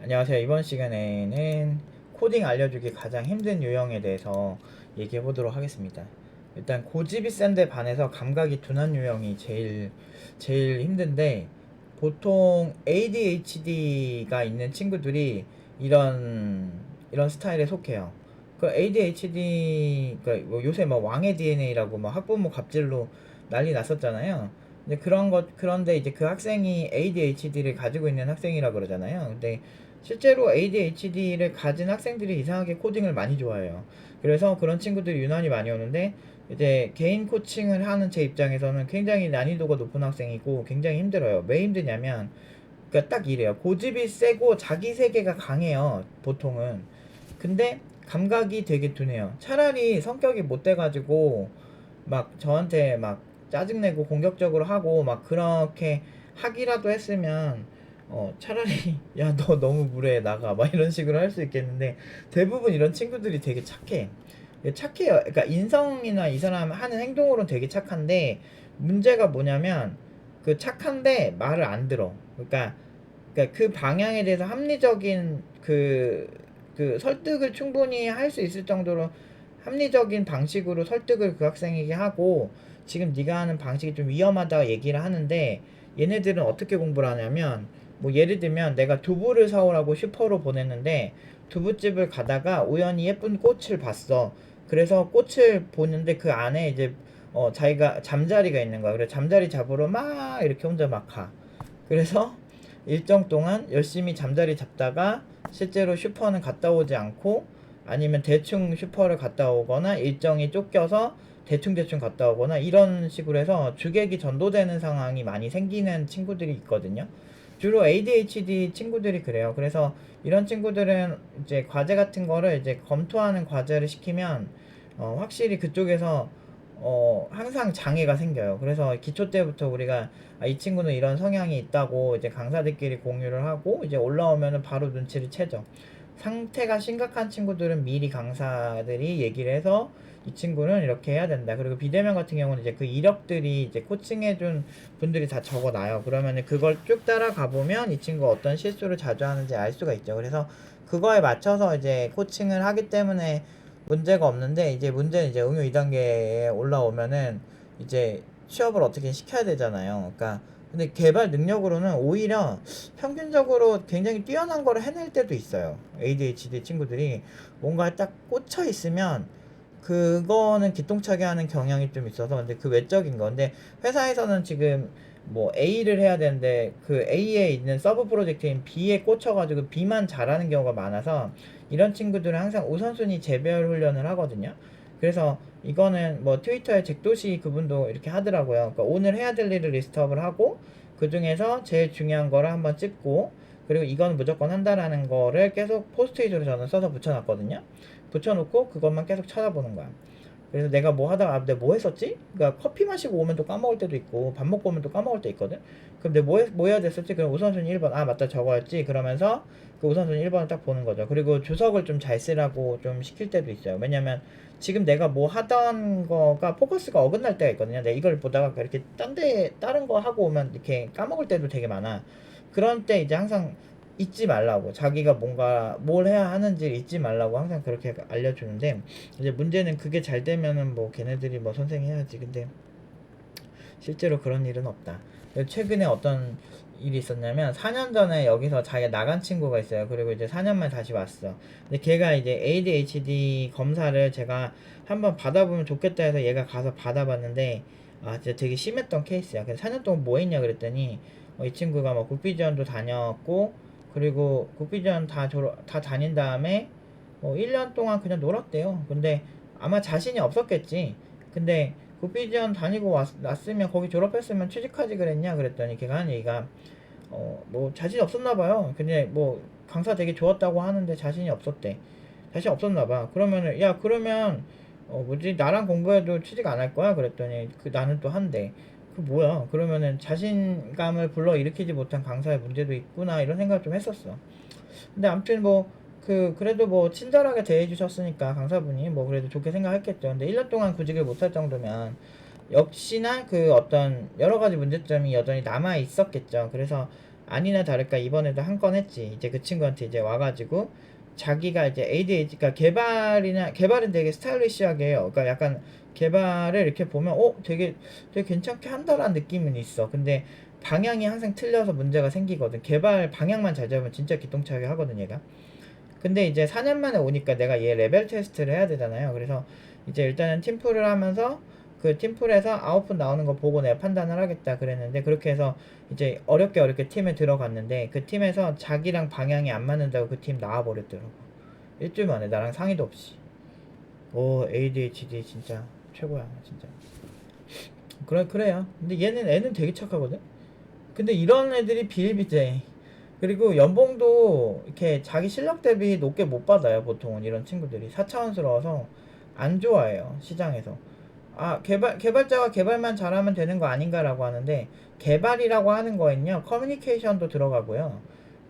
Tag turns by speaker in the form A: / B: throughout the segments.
A: 안녕하세요. 이번 시간에는 코딩 알려주기 가장 힘든 유형에 대해서 얘기해 보도록 하겠습니다. 일단 고집이 센데 반해서 감각이 둔한 유형이 제일 힘든데, 보통 ADHD가 있는 친구들이 이런 스타일에 속해요. 그 ADHD, 뭐 요새 뭐 왕의 DNA라고 뭐 학부모 갑질로 난리 났었잖아요. 근데 그런데 이제 그 학생이 ADHD를 가지고 있는 학생이라 그러잖아요. 근데 실제로 ADHD를 가진 학생들이 이상하게 코딩을 많이 좋아해요. 그래서 그런 친구들이 유난히 많이 오는데, 이제 개인 코칭을 하는 제 입장에서는 굉장히 난이도가 높은 학생이고 굉장히 힘들어요. 왜 힘드냐면, 그러니까 딱 이래요. 고집이 세고 자기 세계가 강해요, 보통은. 근데 감각이 되게 둔해요. 차라리 성격이 못 돼가지고 막 저한테 막 짜증내고 공격적으로 하고 막 그렇게 하기라도 했으면, 차라리 야 너 너무 무례해 나가 막 이런 식으로 할 수 있겠는데, 대부분 이런 친구들이 되게 착해요. 그러니까 인성이나 이 사람 하는 행동으로는 되게 착한데, 문제가 뭐냐면 그 착한데 말을 안 들어. 그러니까 그 방향에 대해서 합리적인 그 설득을 충분히 할 수 있을 정도로 합리적인 방식으로 설득을 그 학생에게 하고, 지금 네가 하는 방식이 좀 위험하다 얘기를 하는데, 얘네들은 어떻게 공부를 하냐면, 뭐 예를 들면 내가 두부를 사오라고 슈퍼로 보냈는데, 두부집을 가다가 우연히 예쁜 꽃을 봤어. 그래서 꽃을 보는데 그 안에 이제 자기가 잠자리가 있는 거야. 그래서 잠자리 잡으러 막 이렇게 혼자 막 가. 그래서 일정 동안 열심히 잠자리 잡다가 실제로 슈퍼는 갔다 오지 않고, 아니면 대충 슈퍼를 갔다 오거나 일정이 쫓겨서 대충 갔다 오거나 이런 식으로 해서 주객이 전도되는 상황이 많이 생기는 친구들이 있거든요. 주로 ADHD 친구들이 그래요. 그래서 이런 친구들은 이제 과제 같은 거를 이제 검토하는 과제를 시키면 확실히 그쪽에서 항상 장애가 생겨요. 그래서 기초 때부터 우리가 이 친구는 이런 성향이 있다고 이제 강사들끼리 공유를 하고, 이제 올라오면은 바로 눈치를 채죠. 상태가 심각한 친구들은 미리 강사들이 얘기를 해서 이 친구는 이렇게 해야 된다. 그리고 비대면 같은 경우는 이제 그 이력들이 이제 코칭해준 분들이 다 적어놔요. 그러면은 그걸 쭉 따라가 보면 이 친구가 어떤 실수를 자주 하는지 알 수가 있죠. 그래서 그거에 맞춰서 이제 코칭을 하기 때문에 문제가 없는데, 이제 문제는 이제 응용 2단계에 올라오면은 이제 취업을 어떻게 시켜야 되잖아요. 그러니까 근데 개발 능력으로는 오히려 평균적으로 굉장히 뛰어난 거를 해낼 때도 있어요. ADHD 친구들이 뭔가 딱 꽂혀 있으면 그거는 기똥차게 하는 경향이 좀 있어서. 근데 그 외적인 건데, 회사에서는 지금 뭐 A를 해야 되는데 그 A에 있는 서브 프로젝트인 B에 꽂혀가지고 B만 잘하는 경우가 많아서, 이런 친구들은 항상 우선순위 재배열 훈련을 하거든요. 그래서 이거는 뭐 트위터에 잭도시 그분도 이렇게 하더라고요. 그러니까 오늘 해야 될 일을 리스트업을 하고, 그 중에서 제일 중요한 거를 한번 찍고, 그리고 이건 무조건 한다라는 거를 계속 포스트잇으로 저는 써서 붙여놨거든요. 붙여놓고 그것만 계속 찾아보는 거야. 그래서 내가 뭐 하다가 내가 뭐 했었지? 그러니까 커피 마시고 오면 또 까먹을 때도 있고 밥 먹고 오면 또 까먹을 때 있거든. 그럼 내가 뭐 해야 됐었지? 그럼 우선순위 1번, 아 맞다 저거였지, 그러면서 그 우선순위 1번을 딱 보는 거죠. 그리고 주석을 좀 잘 쓰라고 좀 시킬 때도 있어요. 왜냐면 지금 내가 뭐 하던 거가 포커스가 어긋날 때가 있거든요. 내가 이걸 보다가 이렇게 다른 거 하고 오면 이렇게 까먹을 때도 되게 많아. 그런 때 이제 항상 잊지 말라고, 자기가 뭔가 뭘 해야 하는지 잊지 말라고 항상 그렇게 알려주는데, 이제 문제는 그게 잘 되면은 뭐 걔네들이 뭐 선생 해야지. 근데 실제로 그런 일은 없다. 최근에 어떤 일이 있었냐면, 4년 전에 여기서 자기가 나간 친구가 있어요. 그리고 이제 4년 만에 다시 왔어. 근데 걔가 이제 ADHD 검사를 제가 한번 받아보면 좋겠다 해서 얘가 가서 받아봤는데, 아 진짜 되게 심했던 케이스야. 그래서 4년 동안 뭐 했냐 그랬더니, 이 친구가 뭐 국비지원도 다녔고, 그리고 국비지원 다 다닌 다음에 1년 동안 그냥 놀았대요. 근데 아마 자신이 없었겠지. 근데 국비지원 다니고 왔으면, 거기 졸업했으면 취직하지 그랬냐 그랬더니, 걔가 하는 얘기가 뭐 자신이 없었나 봐요. 근데 뭐 강사 되게 좋았다고 하는데 자신이 없었대. 자신 없었나 봐. 그러면은 야 그러면 뭐지, 나랑 공부해도 취직 안 할 거야 그랬더니, 그 나는 또 한대. 그 뭐야, 그러면은 자신감을 불러일으키지 못한 강사의 문제도 있구나, 이런 생각을 좀 했었어. 근데 아무튼 뭐 그래도 뭐 친절하게 대해 주셨으니까 강사분이 뭐 그래도 좋게 생각했겠죠. 근데 1년 동안 구직을 못할 정도면 역시나 그 어떤 여러 가지 문제점이 여전히 남아 있었겠죠. 그래서 아니나 다를까 이번에도 한 건 했지. 이제 그 친구한테 이제 와가지고 자기가 이제 ADHD, 그러니까 개발은 되게 스타일리시하게 해요. 그러니까 약간 개발을 이렇게 보면 되게 괜찮게 한다라는 느낌은 있어. 근데 방향이 항상 틀려서 문제가 생기거든. 개발 방향만 잘 잡으면 진짜 기똥차게 하거든 얘가. 근데 이제 4년 만에 오니까 내가 얘 레벨 테스트를 해야 되잖아요. 그래서 이제 일단은 팀플을 하면서 그 팀플에서 아웃풋 나오는 거 보고 내가 판단을 하겠다 그랬는데, 그렇게 해서 이제 어렵게 팀에 들어갔는데 그 팀에서 자기랑 방향이 안 맞는다고 그 팀 나와버렸더라고. 일주일 만에 나랑 상의도 없이. 오, ADHD 진짜 최고야 진짜. 그래요. 근데 애는 되게 착하거든. 근데 이런 애들이 비일비재. 그리고 연봉도 이렇게 자기 실력 대비 높게 못 받아요. 보통은 이런 친구들이 4차원스러워서 안 좋아해요 시장에서. 개발자가 개발만 잘하면 되는 거 아닌가라고 하는데, 개발이라고 하는 거에는요 커뮤니케이션도 들어가고요,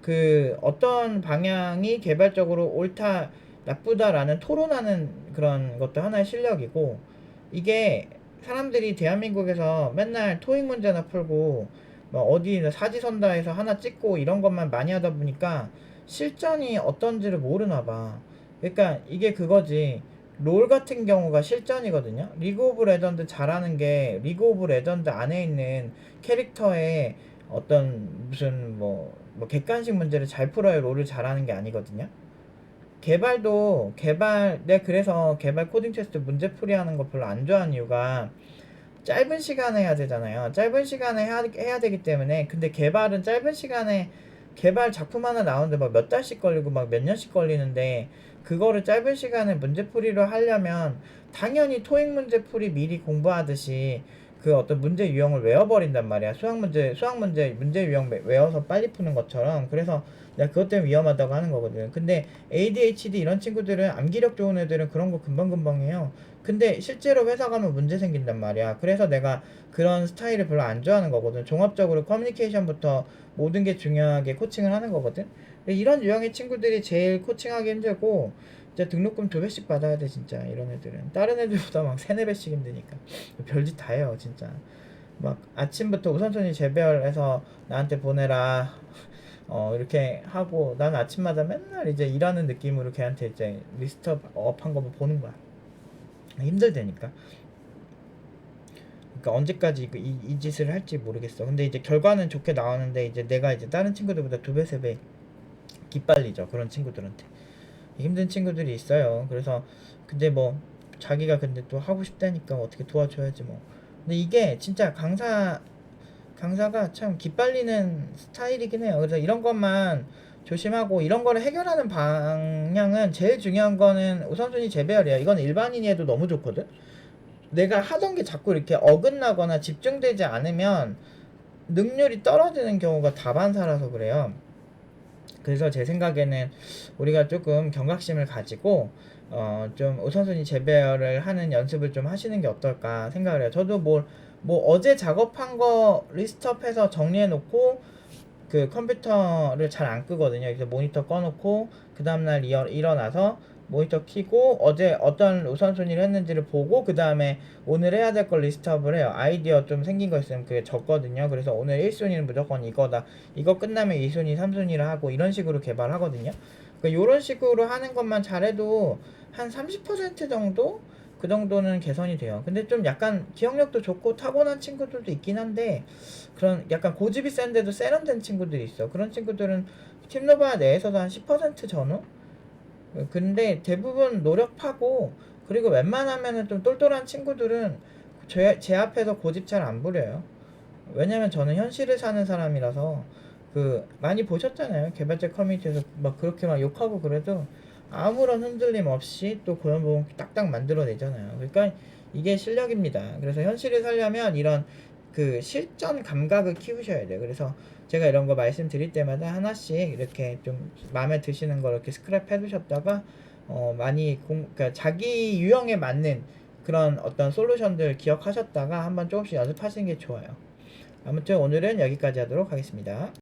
A: 그 어떤 방향이 개발적으로 옳다 나쁘다라는 토론하는 그런 것도 하나의 실력이고, 이게 사람들이 대한민국에서 맨날 토익 문제나 풀고 뭐 어디 사지선다해서 하나 찍고 이런 것만 많이 하다 보니까 실전이 어떤지를 모르나 봐. 그러니까 이게 그거지. 롤 같은 경우가 실전이거든요. 리그 오브 레전드 잘하는 게 리그 오브 레전드 안에 있는 캐릭터의 어떤 무슨 뭐 객관식 문제를 잘 풀어야 롤을 잘하는 게 아니거든요. 그래서 개발 코딩 테스트 문제풀이 하는 거 별로 안 좋아하는 이유가, 짧은 시간에 해야 되잖아요. 짧은 시간에 해야 되기 때문에. 근데 개발은 짧은 시간에 개발 작품 하나 나오는데 막 몇 달씩 걸리고 막 몇 년씩 걸리는데, 그거를 짧은 시간에 문제풀이를 하려면 당연히 토익 문제풀이 미리 공부하듯이 그 어떤 문제 유형을 외워버린단 말이야. 문제 유형 외워서 빨리 푸는 것처럼. 그래서 내가 그것 때문에 위험하다고 하는 거거든. 근데 ADHD 이런 친구들은, 암기력 좋은 애들은 그런 거 금방금방 해요. 근데 실제로 회사 가면 문제 생긴단 말이야. 그래서 내가 그런 스타일을 별로 안 좋아하는 거거든. 종합적으로 커뮤니케이션부터 모든 게 중요하게 코칭을 하는 거거든. 근데 이런 유형의 친구들이 제일 코칭하기 힘들고, 진짜 등록금 2배씩 받아야 돼 진짜. 이런 애들은 다른 애들보다 막 3-4배씩 힘드니까 별짓 다 해요 진짜. 막 아침부터 우선순위 재배열해서 나한테 보내라 이렇게 하고, 난 아침마다 맨날 이제 일하는 느낌으로 걔한테 이제 리스트업 한 거 보는 거야. 힘들다니까. 그러니까 언제까지 이 짓을 할지 모르겠어. 근데 이제 결과는 좋게 나오는데, 이제 내가 이제 다른 친구들보다 2배 3배 기빨리죠 그런 친구들한테. 힘든 친구들이 있어요. 그래서 근데 뭐 자기가 근데 또 하고 싶다니까 어떻게 도와줘야지 뭐. 근데 이게 진짜 강사가 참 기빨리는 스타일이긴 해요. 그래서 이런 것만 조심하고, 이런 거를 해결하는 방향은, 제일 중요한 거는 우선순위 재배열이야. 이건 일반인이 해도 너무 좋거든. 내가 하던 게 자꾸 이렇게 어긋나거나 집중되지 않으면 능률이 떨어지는 경우가 다반사라서 그래요. 그래서 제 생각에는 우리가 조금 경각심을 가지고 좀 우선순위 재배열을 하는 연습을 좀 하시는 게 어떨까 생각을 해요. 저도 뭐 어제 작업한 거 리스트업해서 정리해 놓고 그 컴퓨터를 잘 안 끄거든요. 그래서 모니터 꺼놓고 그 다음날 일어나서 모니터 켜고 어제 어떤 우선순위를 했는지를 보고 그 다음에 오늘 해야 될 걸 리스트업을 해요. 아이디어 좀 생긴 거 있으면 그게 적거든요. 그래서 오늘 1순위는 무조건 이거다. 이거 끝나면 2순위, 3순위를 하고 이런 식으로 개발하거든요. 그러니까 이런 식으로 하는 것만 잘해도 한 30% 정도? 그 정도는 개선이 돼요. 근데 좀 약간 기억력도 좋고 타고난 친구들도 있긴 한데, 그런 약간 고집이 센데도 세련된 친구들이 있어. 그런 친구들은 팀노바 내에서도 한 10% 전후? 근데 대부분 노력하고, 그리고 웬만하면은 좀 똘똘한 친구들은 제 앞에서 고집 잘 안 부려요. 왜냐면 저는 현실을 사는 사람이라서. 많이 보셨잖아요. 개발자 커뮤니티에서 막 그렇게 막 욕하고 그래도 아무런 흔들림 없이 또 고연봉 딱딱 만들어내잖아요. 그러니까 이게 실력입니다. 그래서 현실을 살려면 이런 실전 감각을 키우셔야 돼요. 그래서 제가 이런 거 말씀드릴 때마다 하나씩 이렇게 좀 마음에 드시는 거 이렇게 스크랩 해두셨다가 그러니까 자기 유형에 맞는 그런 어떤 솔루션들 기억하셨다가 한번 조금씩 연습하시는 게 좋아요. 아무튼 오늘은 여기까지 하도록 하겠습니다.